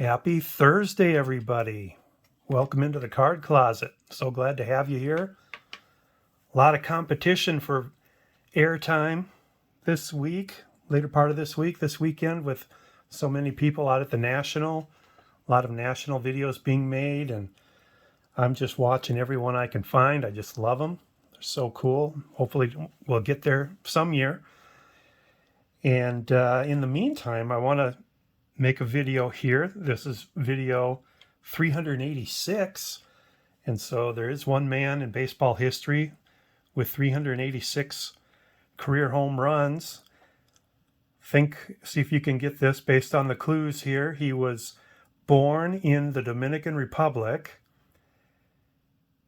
Happy Thursday, everybody. Welcome into the card closet. So glad to have you here. A lot of competition for airtime this week, later part of this weekend, with so many people out at the National. A lot of national videos being made, and I'm just watching every one I can find. I just love them. They're so cool. Hopefully we'll get there some year. And in the meantime, I want to make a video here. This is video 386. And so there is one man in baseball history with 386 career home runs. See if you can get this based on the clues here. He was born in the Dominican Republic.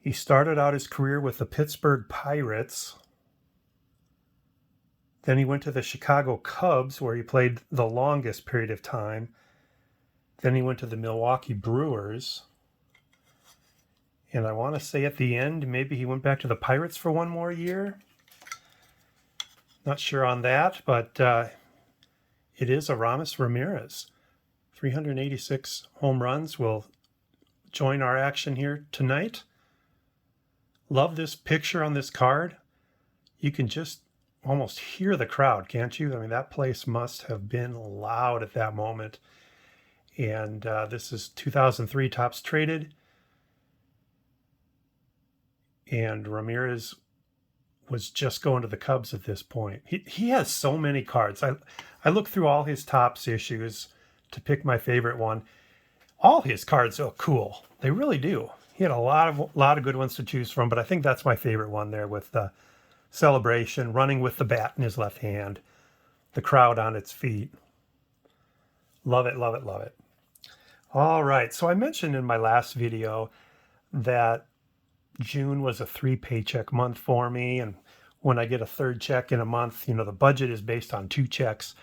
He started out his career with the Pittsburgh Pirates. Then he went to the Chicago Cubs, where he played the longest period of time. Then he went to the Milwaukee Brewers. And I want to say at the end, maybe he went back to the Pirates for one more year. Not sure on that, but it is Aramis Ramirez. 386 home runs will join our action here tonight. Love this picture on this card. You can just almost hear the crowd, can't you? I mean, that place must have been loud at that moment. And this is 2003 Topps Traded. And Ramirez was just going to the Cubs at this point. He has so many cards. I looked through all his Topps issues to pick my favorite one. All his cards are cool. They really do. He had a lot of good ones to choose from, but I think that's my favorite one there with the celebration, running with the bat in his left hand, the crowd on its feet. Love it, love it, love it. All right, so I mentioned in my last video that June was a 3-paycheck month for me, and when I get a third check in a month, the budget is based on 2 checks,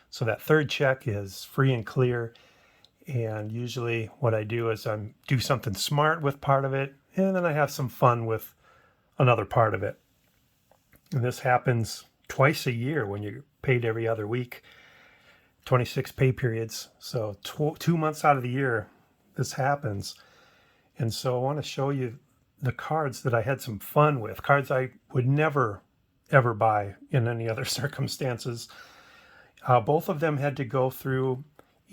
so that third check is free and clear. And usually what I do is I do something smart with part of it, and then I have some fun with another part of it. And this happens twice a year when you're paid every other week, 26 pay periods. So 2 months out of the year, this happens. And so I want to show you the cards that I had some fun with, cards I would never, ever buy in any other circumstances. Both of them had to go through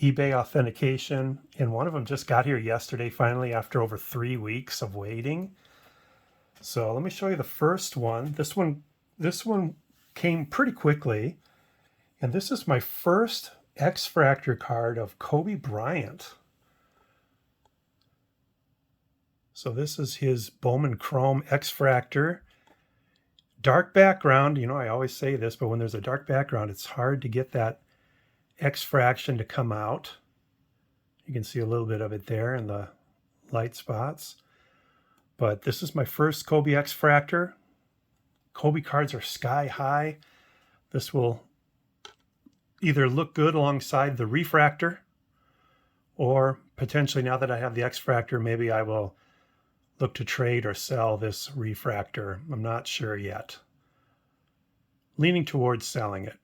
eBay authentication, and one of them just got here yesterday, finally, after over 3 weeks of waiting. So let me show you the first one. This one came pretty quickly, and this is my first X-Fractor card of Kobe Bryant. So this is his Bowman Chrome X-Fractor. Dark background, I always say this, but when there's a dark background, it's hard to get that X-fraction to come out. You can see a little bit of it there in the light spots. But this is my first Kobe X-Fractor. Kobe cards are sky high. This will either look good alongside the refractor, or potentially, now that I have the X-Fractor, maybe I will look to trade or sell this refractor. I'm not sure yet. Leaning towards selling it.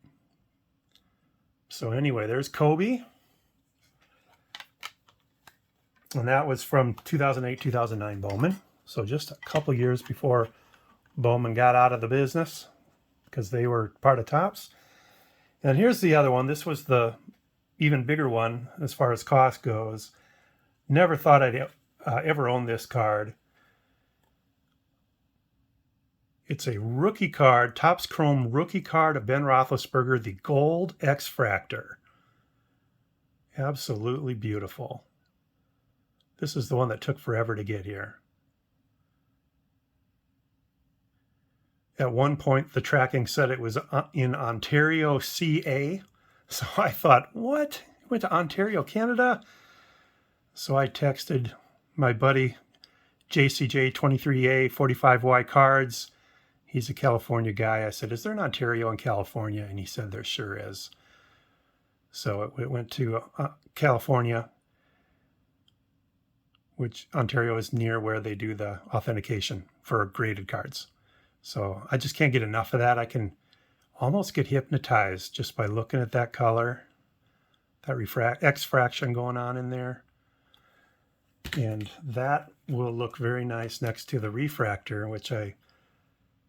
So anyway, there's Kobe. And that was from 2008, 2009 Bowman. So just a couple years before Bowman got out of the business, because they were part of Topps. And here's the other one. This was the even bigger one as far as cost goes. Never thought I'd ever own this card. It's a rookie card, Topps Chrome rookie card of Ben Roethlisberger, the Gold X-Fractor. Absolutely beautiful. This is the one that took forever to get here. At one point, the tracking said it was in Ontario, CA. So I thought, what? You went to Ontario, Canada? So I texted my buddy, JCJ23A 45Y Cards. He's a California guy. I said, is there an Ontario in California? And he said, there sure is. So it went to California, which Ontario is near where they do the authentication for graded cards. So I just can't get enough of that. I can almost get hypnotized just by looking at that color, that X-fraction going on in there. And that will look very nice next to the refractor, which I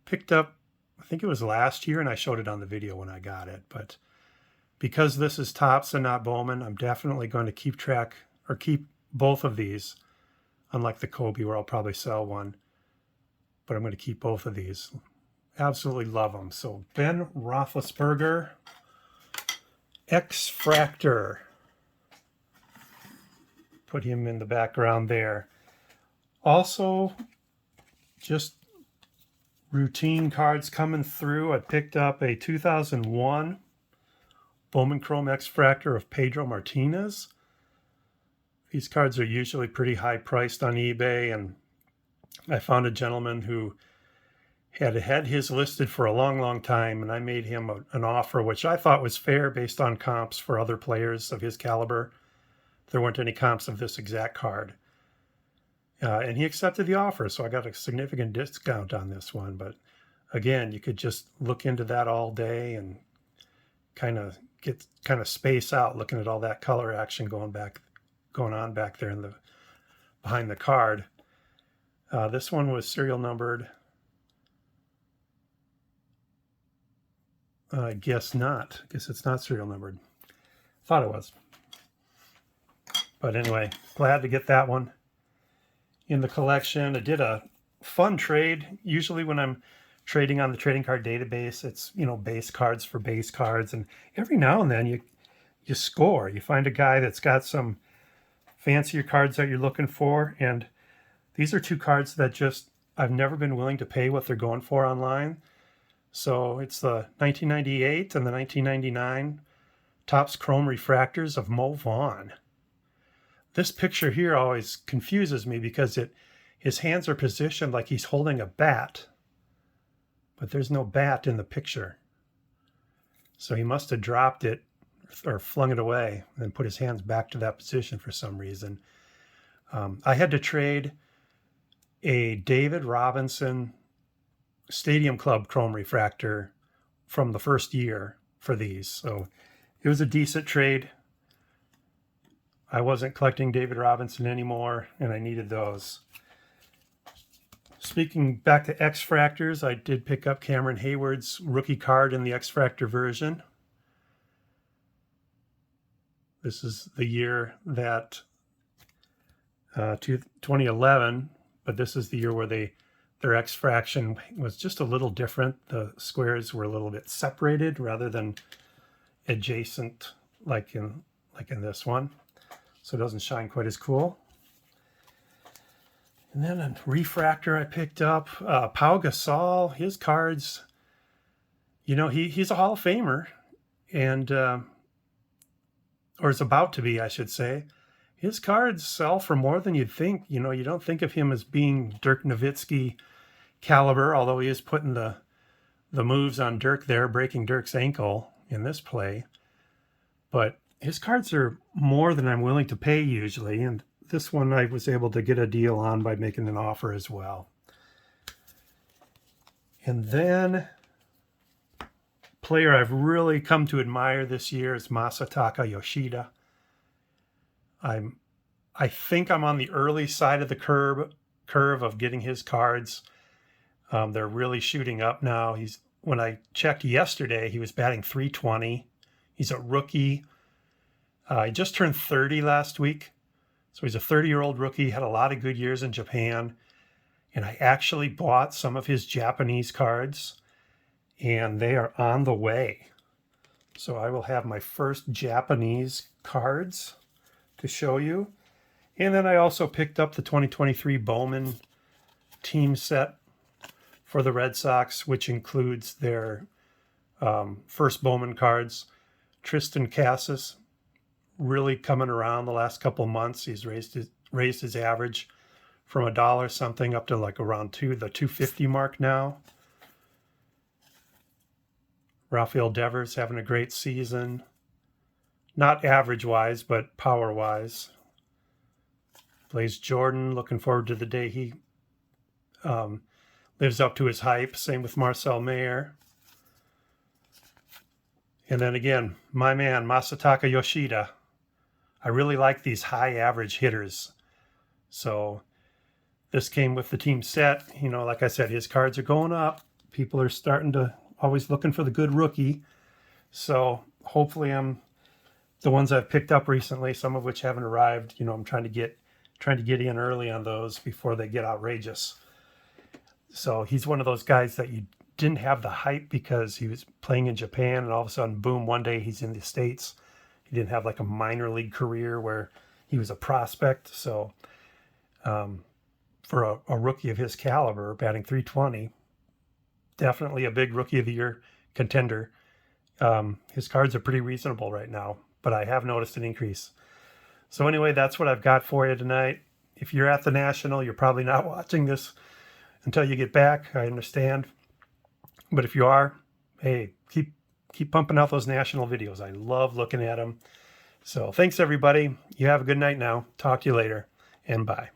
picked up, I think it was last year, and I showed it on the video when I got it. But because this is Topps and not Bowman, I'm definitely going to keep track or keep both of these, unlike the Kobe where I'll probably sell one. But I'm going to keep both of these. Absolutely love them. So Ben Roethlisberger, X-Fractor. Put him in the background there. Also, just routine cards coming through. I picked up a 2001 Bowman Chrome X-Fractor of Pedro Martinez. These cards are usually pretty high priced on eBay, and I found a gentleman who had his listed for a long time, and I made him an offer which I thought was fair based on comps for other players of his caliber. There weren't any comps of this exact card. And he accepted the offer, so I got a significant discount on this one. But again, you could just look into that all day and kind of space out looking at all that color action going on back there in the behind the card. This one was serial numbered. I guess not. I guess it's not serial numbered. Thought it was. But anyway, glad to get that one in the collection. I did a fun trade. Usually when I'm trading on the trading card database, it's, base cards for base cards. And every now and then you score. You find a guy that's got some fancier cards that you're looking for. And these are two cards that I've never been willing to pay what they're going for online. So it's the 1998 and the 1999 Topps Chrome Refractors of Mo Vaughn. This picture here always confuses me because his hands are positioned like he's holding a bat, but there's no bat in the picture. So he must have dropped it or flung it away and then put his hands back to that position for some reason. I had to trade a David Robinson Stadium Club Chrome Refractor from the first year for these. So it was a decent trade. I wasn't collecting David Robinson anymore, and I needed those. Speaking back to X-Fractors, I did pick up Cameron Hayward's rookie card in the X-Fractor version. This is the year that 2011, but this is the year where their X-Fraction was just a little different. The squares were a little bit separated rather than adjacent like in this one. So it doesn't shine quite as cool. And then a refractor I picked up, Pau Gasol, his cards, he's a Hall of Famer, and or is about to be, I should say. His cards sell for more than you'd think. You don't think of him as being Dirk Nowitzki caliber, although he is putting the moves on Dirk there, breaking Dirk's ankle in this play. But his cards are more than I'm willing to pay usually, and this one I was able to get a deal on by making an offer as well. And then player I've really come to admire this year is Masataka Yoshida. I think I'm on the early side of the curve of getting his cards. They're really shooting up now. When I checked yesterday, he was batting .320. He's a rookie. He just turned 30 last week. So he's a 30-year-old rookie, had a lot of good years in Japan. And I actually bought some of his Japanese cards, and they are on the way. So I will have my first Japanese cards to show you. And then I also picked up the 2023 Bowman team set for the Red Sox, which includes their first Bowman cards. Tristan Casas, really coming around the last couple of months. He's raised his average from $1 something up to like around the $2.50 mark now. Rafael Devers having a great season. Not average-wise, but power-wise. Blaze Jordan, looking forward to the day he lives up to his hype. Same with Marcel Mayer. And then again, my man, Masataka Yoshida. I really like these high average hitters. So this came with the team set. You know, like I said, his cards are going up. People are starting to always looking for the good rookie. So hopefully the ones I've picked up recently, some of which haven't arrived, you know, I'm trying to get in early on those before they get outrageous. So he's one of those guys that you didn't have the hype because he was playing in Japan, and all of a sudden, boom, one day he's in the States. He didn't have like a minor league career where he was a prospect. So for a rookie of his caliber, batting .320, definitely a big rookie of the year contender. His cards are pretty reasonable right now, but I have noticed an increase. So anyway, that's what I've got for you tonight. If you're at the National, you're probably not watching this until you get back. I understand. But if you are, hey, keep pumping out those National videos. I love looking at them. So thanks, everybody. You have a good night now. Talk to you later, and bye.